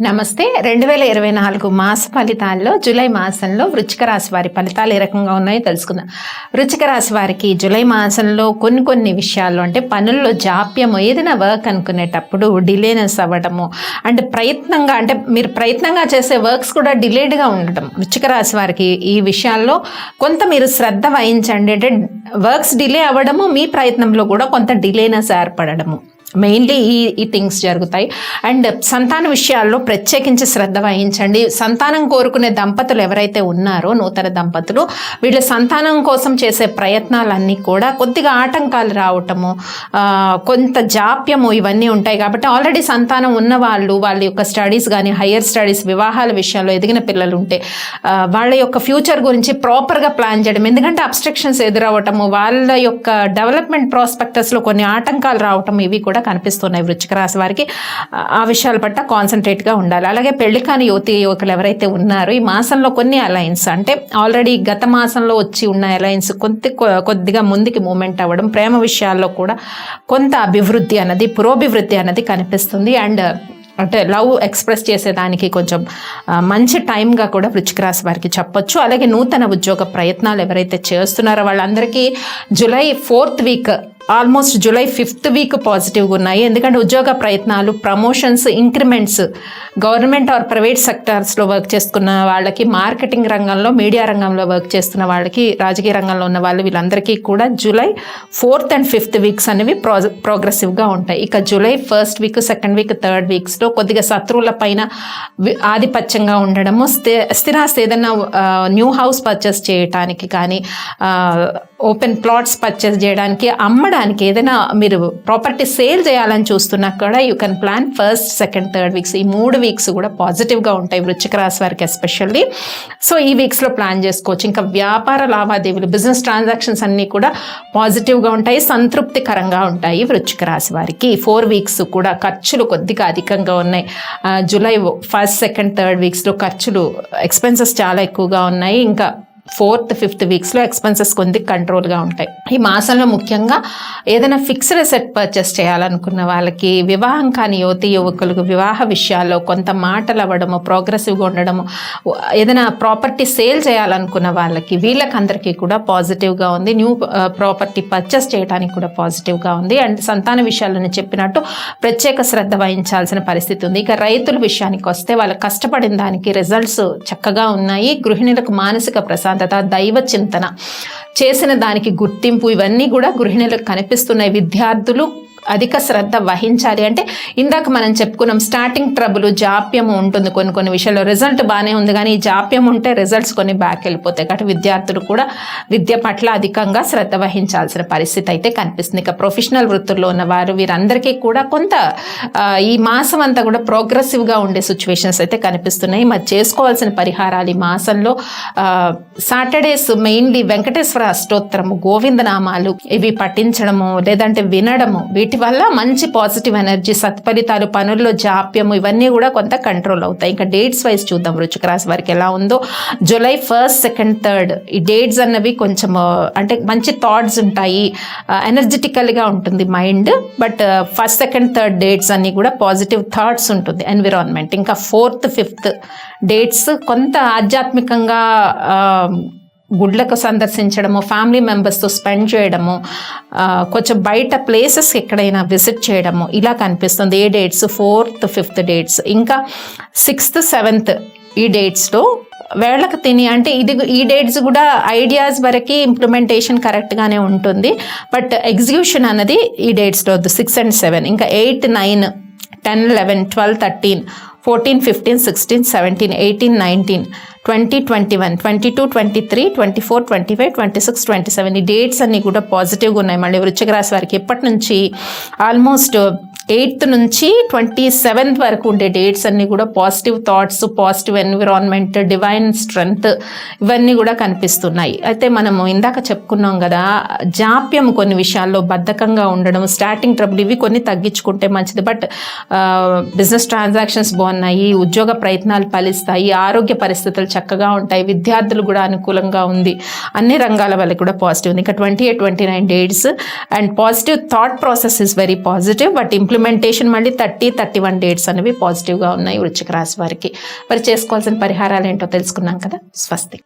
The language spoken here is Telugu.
నమస్తే. 2024 మాస ఫలితాల్లో జూలై మాసంలో వృశ్చిక రాశి వారి ఫలితాలు ఏ రకంగా ఉన్నాయో తెలుసుకుందాం. వృశ్చిక రాశి వారికి జూలై మాసంలో కొన్ని విషయాల్లో అంటే పనుల్లో జాప్యము, ఏదైనా వర్క్ అనుకునేటప్పుడు డిలేనెస్ అవ్వడము, అంటే మీరు ప్రయత్నంగా చేసే వర్క్స్ కూడా డిలేడ్గా ఉండడం. వృశ్చిక రాశి వారికి ఈ విషయాల్లో కొంత మీరు శ్రద్ధ వహించండి. అంటే వర్క్స్ డిలే అవ్వడము, మీ ప్రయత్నంలో కూడా కొంత డిలేనెస్ ఏర్పడము, మెయిన్లీ ఈ థింగ్స్ జరుగుతాయి. అండ్ సంతాన విషయాల్లో ప్రత్యేకించి శ్రద్ధ వహించండి. సంతానం కోరుకునే దంపతులు ఎవరైతే ఉన్నారో, నూతన దంపతులు, వీళ్ళ సంతానం కోసం చేసే ప్రయత్నాలన్నీ కూడా కొద్దిగా ఆటంకాలు రావటము, కొంత జాప్యము ఇవన్నీ ఉంటాయి. కాబట్టి ఆల్రెడీ సంతానం ఉన్న వాళ్ళ యొక్క స్టడీస్ కానీ, హయ్యర్ స్టడీస్, వివాహాల విషయంలో ఎదిగిన పిల్లలు ఉంటే వాళ్ళ యొక్క ఫ్యూచర్ గురించి ప్రాపర్గా ప్లాన్ చేయడం. ఎందుకంటే అబ్స్ట్రక్షన్స్ ఎదురవ్వటము, వాళ్ళ యొక్క డెవలప్మెంట్ ప్రాస్పెక్టస్లో కొన్ని ఆటంకాలు రావటం, ఇవి కూడా కనిపిస్తున్నాయి వృశ్చిక రాశి వారికి. ఆ విషయాల పట్ల కాన్సన్ట్రేట్గా ఉండాలి. అలాగే పెళ్లి కాని యువకులు ఎవరైతే ఉన్నారో ఈ మాసంలో కొన్ని అలయన్స్, అంటే ఆల్రెడీ గత మాసంలో వచ్చి ఉన్న అలయన్స్ కొద్దిగా ముందుకి మూమెంట్ అవ్వడం, ప్రేమ విషయాల్లో కూడా కొంత పురోభివృద్ధి అన్నది కనిపిస్తుంది. అండ్ అంటే లవ్ ఎక్స్ప్రెస్ చేసేదానికి కొంచెం మంచి టైంగా కూడా వృశ్చిక రాశి వారికి చెప్పొచ్చు. అలాగే నూతన ఉద్యోగ ప్రయత్నాలు ఎవరైతే చేస్తున్నారో వాళ్ళందరికీ July 4th week, almost July 5th week పాజిటివ్గా ఉన్నాయి. ఎందుకంటే ఉద్యోగ ప్రయత్నాలు, promotions, increments, government or private సెక్టార్స్లో వర్క్ చేస్తున్న వాళ్ళకి, మార్కెటింగ్ రంగంలో, మీడియా రంగంలో వర్క్ చేస్తున్న వాళ్ళకి, రాజకీయ రంగంలో ఉన్న వీళ్ళందరికీ కూడా July 4th and 5th weeks అనేవి ప్రోగ్రెసివ్గా ఉంటాయి. ఇక July 1st week, 2nd week, 3rd వీక్స్లో కొద్దిగా శత్రువుల పైన ఆధిపత్యంగా ఉండడము, స్థిరాస్తి ఏదైనా న్యూ హౌస్ పర్చేస్ చేయడానికి కానీ, ఓపెన్ ప్లాట్స్ పర్చేస్ చేయడానికి, అమ్మడానికి, ఏదైనా మీరు ప్రాపర్టీ సేల్ చేయాలని చూస్తున్నా కూడా you can plan 1st, 2nd, 3rd weeks. ఈ 3 వీక్స్ కూడా పాజిటివ్గా ఉంటాయి వృశ్చిక రాశి వారికి ఎస్పెషల్లీ. సో ఈ వీక్స్లో ప్లాన్ చేసుకోవచ్చు. ఇంకా వ్యాపార లావాదేవీలు, బిజినెస్ ట్రాన్సాక్షన్స్ అన్నీ కూడా పాజిటివ్గా ఉంటాయి, సంతృప్తికరంగా ఉంటాయి వృశ్చిక రాశి వారికి. 4 వీక్స్ కూడా ఖర్చులు కొద్దిగా అధికంగా ఉన్నాయి. జూలై 1st, 2nd, 3rd వీక్స్లో ఖర్చులు, ఎక్స్పెన్సెస్ చాలా ఎక్కువగా ఉన్నాయి. ఇంకా 4th, 5th వీక్స్లో ఎక్స్పెన్సెస్ కొంత కంట్రోల్గా ఉంటాయి. ఈ మాసంలో ముఖ్యంగా ఏదైనా ఫిక్స్డ్ అసెట్ పర్చేస్ చేయాలనుకున్న వాళ్ళకి, వివాహం కాని యువకులకు వివాహ విషయాల్లో కొంత మాటలు అవ్వడము, ప్రోగ్రెసివ్గా ఉండడము, ఏదైనా ప్రాపర్టీ సేల్ చేయాలనుకున్న వాళ్ళకి, వీళ్ళకందరికీ కూడా పాజిటివ్గా ఉంది. న్యూ ప్రాపర్టీ పర్చేస్ చేయడానికి కూడా పాజిటివ్గా ఉంది. అండ్ సంతాన విషయాల్లో నేను చెప్పినట్టు ప్రత్యేక శ్రద్ధ వహించాల్సిన పరిస్థితి ఉంది. ఇక రైతుల విషయానికి వస్తే వాళ్ళు కష్టపడిన దానికి రిజల్ట్స్ చక్కగా ఉన్నాయి. గృహిణులకు మానసిక ప్రశాంతత, దైవ చింతన, చేసిన దానికి గుర్తింపు, ఇవన్నీ కూడా గృహిణులకు కనిపిస్తున్నాయి. విద్యార్థులు అధిక శ్రద్ధ వహించాలి. అంటే ఇందాక మనం చెప్పుకున్నాం, స్టార్టింగ్ ట్రబుల్, జాప్యం ఉంటుంది కొన్ని విషయాల్లో. రిజల్ట్ బాగానే ఉంది కానీ ఈ జాప్యం ఉంటే రిజల్ట్స్ కొన్ని బ్యాక్ వెళ్ళిపోతాయి. కాబట్టి విద్యార్థులు కూడా విద్య పట్ల అధికంగా శ్రద్ధ వహించాల్సిన పరిస్థితి అయితే కనిపిస్తుంది. ఇక ప్రొఫెషనల్ వృత్తుల్లో ఉన్నవారు, వీరందరికీ కూడా కొంత ఈ మాసం అంతా కూడా ప్రోగ్రెసివ్గా ఉండే సిచ్యువేషన్స్ అయితే కనిపిస్తున్నాయి. మరి చేసుకోవాల్సిన పరిహారాలు ఈ మాసంలో సాటర్డేస్ మెయిన్లీ వెంకటేశ్వర అష్టోత్తరము, గోవిందనామాలు ఇవి పఠించడము, లేదంటే వినడము, వీటి వల్ల మంచి పాజిటివ్ ఎనర్జీ, సత్ఫలితాలు, పనుల్లో జాప్యము, ఇవన్నీ కూడా కొంత కంట్రోల్ అవుతాయి. ఇంకా డేట్స్ వైజ్ చూద్దాం వృశ్చిక రాశి వారికి ఎలా ఉందో. జూలై 1st, 2nd, 3rd ఈ డేట్స్ అన్నవి కొంచెం అంటే మంచి థాట్స్ ఉంటాయి, ఎనర్జెటికల్గా ఉంటుంది mind. But 1st, 2nd, 3rd dates అన్నీ కూడా పాజిటివ్ థాట్స్ ఉంటుంది, ఎన్విరాన్మెంట్. ఇంకా 4th, 5th డేట్స్ కొంత ఆధ్యాత్మికంగా గుడ్లకు సందర్శించడము, ఫ్యామిలీ మెంబర్స్తో స్పెండ్ చేయడము, కొంచెం బయట ప్లేసెస్ ఎక్కడైనా విజిట్ చేయడము, ఇలా కనిపిస్తుంది. ఏ డేట్స్? 4th, 5th dates. ఇంకా 6th, 7th ఈ డేట్స్లో వేళకు తిని, అంటే ఈ డేట్స్ కూడా ఐడియాస్ వరకు ఇంప్లిమెంటేషన్ కరెక్ట్గానే ఉంటుంది, బట్ ఎగ్జిక్యూషన్ అన్నది ఈ డేట్స్లో వద్దు. 6 and 7. ఇంకా 8, 9, 10, 11, 12, 13, 14, 15, 16, 17, 18, 19, 20, 21, 22, 23, 24, 25, 26, 27 ఈ డేట్స్ అన్నీ కూడా పాజిటివ్గా ఉన్నాయి. మళ్ళీ వృశ్చిక రాశి వారికి ఇప్పటి నుంచి ఆల్మోస్ట్ 8th నుంచి 27th వరకు ఉండే డేట్స్ అన్నీ కూడా positive thoughts, positive environment, divine strength, ఇవన్నీ కూడా కనిపిస్తున్నాయి. అయితే మనము ఇందాక చెప్పుకున్నాం కదా, జాప్యం కొన్ని విషయాల్లో, బద్ధకంగా ఉండడం, స్టార్టింగ్ ట్రబుల్, ఇవి కొన్ని తగ్గించుకుంటే మంచిది. బట్ బిజినెస్ ట్రాన్సాక్షన్స్ బాగున్నాయి, ఉద్యోగ ప్రయత్నాలు ఫలిస్తాయి, ఆరోగ్య పరిస్థితులు చక్కగా ఉంటాయి, విద్యార్థులు కూడా అనుకూలంగా ఉంది, అన్ని రంగాల వాళ్ళకి కూడా పాజిటివ్ ఉంది. ఇంకా 28, 29 dates and positive thought process is very positive. But implementation మళ్ళీ 31 డేట్స్ అనేవి పాజిటివ్గా ఉన్నాయి వృశ్చిక రాశి వారికి. మరి చేసుకోవాల్సిన పరిహారాలు ఏంటో తెలుసుకున్నాం కదా. స్వస్తి.